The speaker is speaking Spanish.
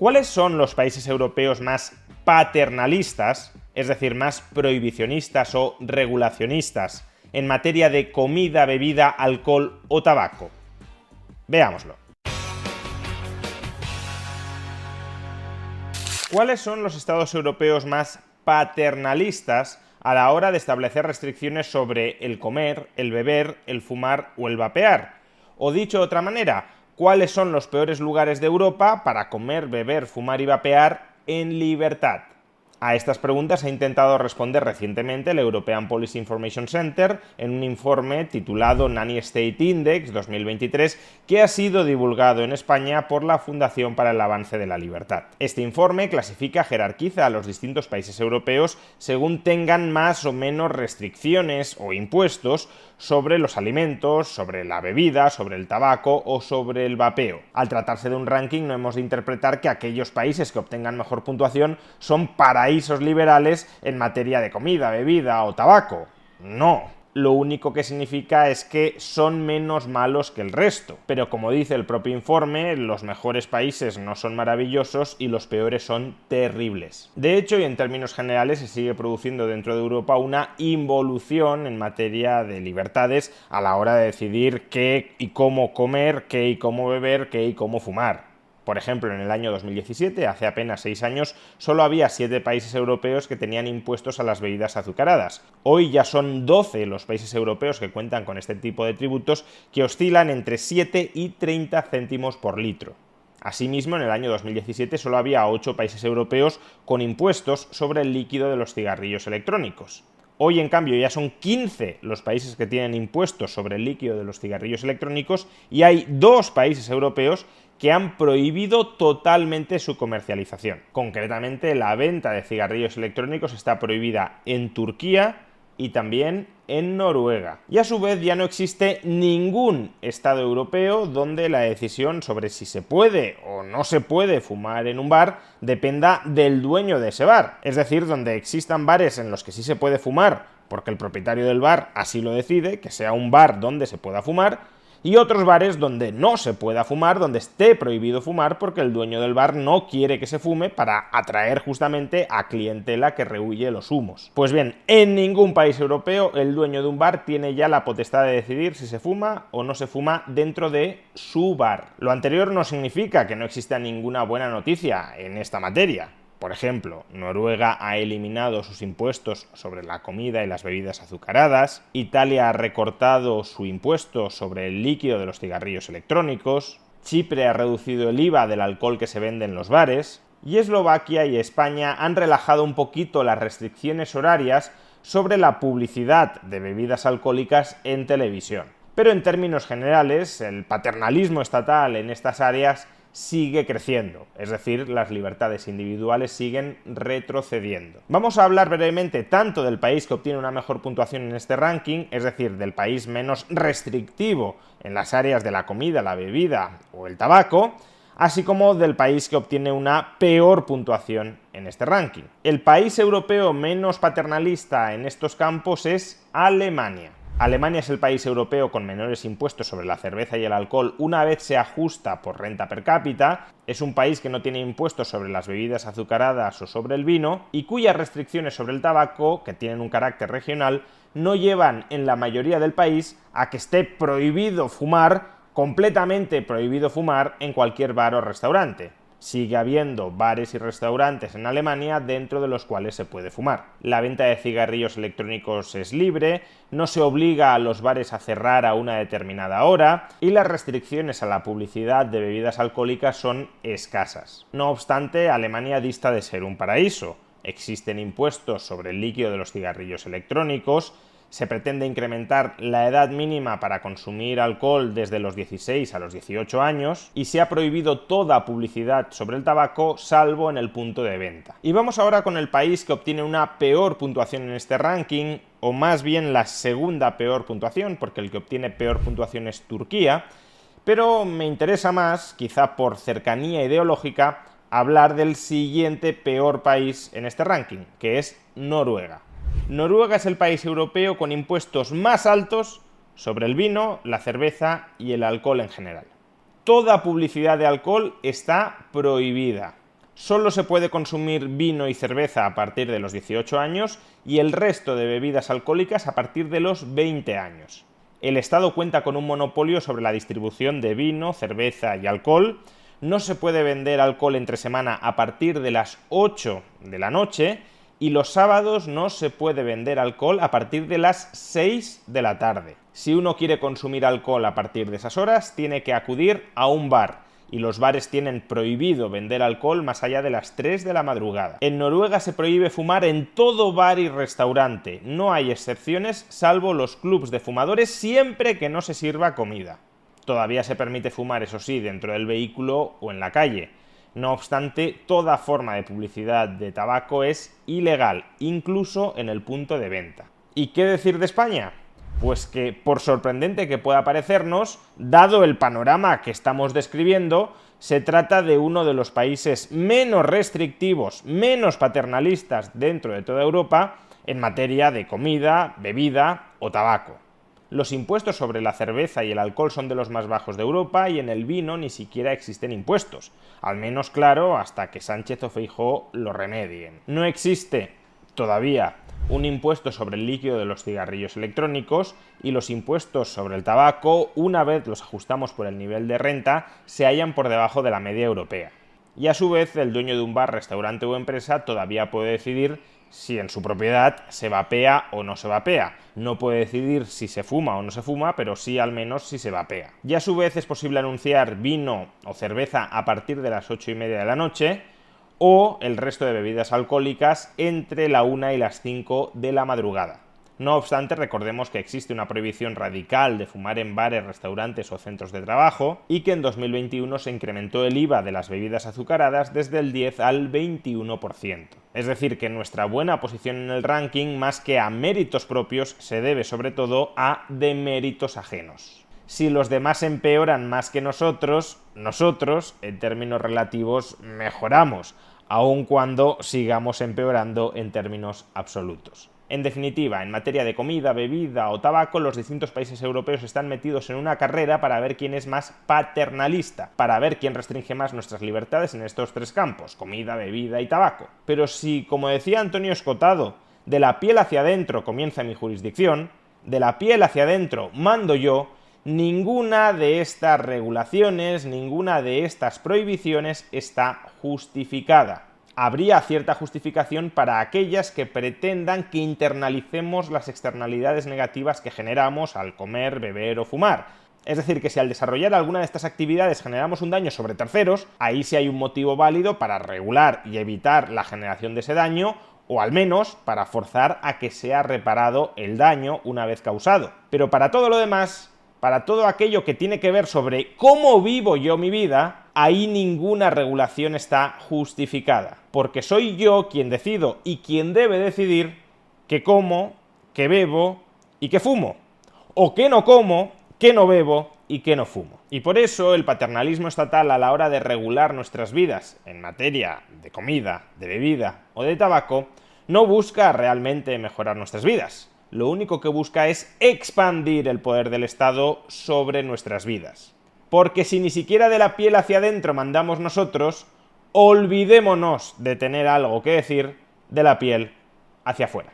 ¿Cuáles son los países europeos más paternalistas, es decir, más prohibicionistas o regulacionistas en materia de comida, bebida, alcohol o tabaco? Veámoslo. ¿Cuáles son los estados europeos más paternalistas a la hora de establecer restricciones sobre el comer, el beber, el fumar o el vapear? O dicho de otra manera, ¿cuáles son los peores lugares de Europa para comer, beber, fumar y vapear en libertad? A estas preguntas ha intentado responder recientemente el European Policy Information Center en un informe titulado Nanny State Index 2023 que ha sido divulgado en España por la Fundación para el Avance de la Libertad. Este informe jerarquiza a los distintos países europeos según tengan más o menos restricciones o impuestos sobre los alimentos, sobre la bebida, sobre el tabaco o sobre el vapeo. Al tratarse de un ranking no hemos de interpretar que aquellos países que obtengan mejor puntuación son paraísos liberales en materia de comida, bebida o tabaco. No. Lo único que significa es que son menos malos que el resto. Pero como dice el propio informe, los mejores países no son maravillosos y los peores son terribles. De hecho, y en términos generales, se sigue produciendo dentro de Europa una involución en materia de libertades a la hora de decidir qué y cómo comer, qué y cómo beber, qué y cómo fumar. Por ejemplo, en el año 2017, hace apenas 6 años, solo había 7 países europeos que tenían impuestos a las bebidas azucaradas. Hoy ya son 12 los países europeos que cuentan con este tipo de tributos que oscilan entre 7 y 30 céntimos por litro. Asimismo, en el año 2017 solo había 8 países europeos con impuestos sobre el líquido de los cigarrillos electrónicos. Hoy, en cambio, ya son 15 los países que tienen impuestos sobre el líquido de los cigarrillos electrónicos y hay 2 países europeos que han prohibido totalmente su comercialización. Concretamente, la venta de cigarrillos electrónicos está prohibida en Turquía y también en Noruega. Y a su vez ya no existe ningún estado europeo donde la decisión sobre si se puede o no se puede fumar en un bar dependa del dueño de ese bar. Es decir, donde existan bares en los que sí se puede fumar porque el propietario del bar así lo decide, que sea un bar donde se pueda fumar, y otros bares donde no se pueda fumar, donde esté prohibido fumar porque el dueño del bar no quiere que se fume para atraer justamente a clientela que rehúye los humos. Pues bien, en ningún país europeo el dueño de un bar tiene ya la potestad de decidir si se fuma o no se fuma dentro de su bar. Lo anterior no significa que no exista ninguna buena noticia en esta materia. Por ejemplo, Noruega ha eliminado sus impuestos sobre la comida y las bebidas azucaradas, Italia ha recortado su impuesto sobre el líquido de los cigarrillos electrónicos, Chipre ha reducido el IVA del alcohol que se vende en los bares, y Eslovaquia y España han relajado un poquito las restricciones horarias sobre la publicidad de bebidas alcohólicas en televisión. Pero en términos generales, el paternalismo estatal en estas áreas sigue creciendo, es decir, las libertades individuales siguen retrocediendo. Vamos a hablar brevemente tanto del país que obtiene una mejor puntuación en este ranking, es decir, del país menos restrictivo en las áreas de la comida, la bebida o el tabaco, así como del país que obtiene una peor puntuación en este ranking. El país europeo menos paternalista en estos campos es Alemania. Alemania es el país europeo con menores impuestos sobre la cerveza y el alcohol una vez se ajusta por renta per cápita, es un país que no tiene impuestos sobre las bebidas azucaradas o sobre el vino y cuyas restricciones sobre el tabaco, que tienen un carácter regional, no llevan en la mayoría del país a que esté prohibido fumar, completamente prohibido fumar en cualquier bar o restaurante. Sigue habiendo bares y restaurantes en Alemania dentro de los cuales se puede fumar. La venta de cigarrillos electrónicos es libre, no se obliga a los bares a cerrar a una determinada hora y las restricciones a la publicidad de bebidas alcohólicas son escasas. No obstante, Alemania dista de ser un paraíso. Existen impuestos sobre el líquido de los cigarrillos electrónicos, se pretende incrementar la edad mínima para consumir alcohol desde los 16 a los 18 años y se ha prohibido toda publicidad sobre el tabaco salvo en el punto de venta. Y vamos ahora con el país que obtiene una peor puntuación en este ranking, o más bien la segunda peor puntuación, porque el que obtiene peor puntuación es Turquía, pero me interesa más, quizá por cercanía ideológica, hablar del siguiente peor país en este ranking, que es Noruega. Noruega es el país europeo con impuestos más altos sobre el vino, la cerveza y el alcohol en general. Toda publicidad de alcohol está prohibida. Solo se puede consumir vino y cerveza a partir de los 18 años y el resto de bebidas alcohólicas a partir de los 20 años. El Estado cuenta con un monopolio sobre la distribución de vino, cerveza y alcohol. No se puede vender alcohol entre semana a partir de las 8 de la noche y los sábados no se puede vender alcohol a partir de las 6 de la tarde. Si uno quiere consumir alcohol a partir de esas horas, tiene que acudir a un bar, y los bares tienen prohibido vender alcohol más allá de las 3 de la madrugada. En Noruega se prohíbe fumar en todo bar y restaurante. No hay excepciones salvo los clubs de fumadores siempre que no se sirva comida. Todavía se permite fumar, eso sí, dentro del vehículo o en la calle. No obstante, toda forma de publicidad de tabaco es ilegal, incluso en el punto de venta. ¿Y qué decir de España? Pues que, por sorprendente que pueda parecernos, dado el panorama que estamos describiendo, se trata de uno de los países menos restrictivos, menos paternalistas dentro de toda Europa en materia de comida, bebida o tabaco. Los impuestos sobre la cerveza y el alcohol son de los más bajos de Europa y en el vino ni siquiera existen impuestos. Al menos, claro, hasta que Sánchez o Feijóo lo remedien. No existe, todavía, un impuesto sobre el líquido de los cigarrillos electrónicos y los impuestos sobre el tabaco, una vez los ajustamos por el nivel de renta, se hallan por debajo de la media europea. Y a su vez, el dueño de un bar, restaurante o empresa todavía puede decidir si en su propiedad se vapea o no se vapea. No puede decidir si se fuma o no se fuma, pero sí al menos si se vapea. Y a su vez es posible anunciar vino o cerveza a partir de las 8:30 de la noche o el resto de bebidas alcohólicas entre la 1 y las 5 de la madrugada. No obstante, recordemos que existe una prohibición radical de fumar en bares, restaurantes o centros de trabajo y que en 2021 se incrementó el IVA de las bebidas azucaradas desde el 10 al 21%. Es decir, que nuestra buena posición en el ranking, más que a méritos propios, se debe sobre todo a deméritos ajenos. Si los demás empeoran más que nosotros, en términos relativos, mejoramos, aun cuando sigamos empeorando en términos absolutos. En definitiva, en materia de comida, bebida o tabaco, los distintos países europeos están metidos en una carrera para ver quién es más paternalista, para ver quién restringe más nuestras libertades en estos tres campos, comida, bebida y tabaco. Pero si, como decía Antonio Escotado, de la piel hacia adentro comienza mi jurisdicción, de la piel hacia adentro mando yo, ninguna de estas regulaciones, ninguna de estas prohibiciones está justificada. Habría cierta justificación para aquellas que pretendan que internalicemos las externalidades negativas que generamos al comer, beber o fumar. Es decir, que si al desarrollar alguna de estas actividades generamos un daño sobre terceros, ahí sí hay un motivo válido para regular y evitar la generación de ese daño, o al menos para forzar a que sea reparado el daño una vez causado. Pero para todo lo demás, para todo aquello que tiene que ver sobre cómo vivo yo mi vida, ahí ninguna regulación está justificada, porque soy yo quien decido y quien debe decidir qué como, qué bebo y qué fumo, o qué no como, qué no bebo y qué no fumo. Y por eso el paternalismo estatal a la hora de regular nuestras vidas en materia de comida, de bebida o de tabaco, no busca realmente mejorar nuestras vidas. Lo único que busca es expandir el poder del Estado sobre nuestras vidas. Porque si ni siquiera de la piel hacia adentro mandamos nosotros, olvidémonos de tener algo que decir de la piel hacia afuera.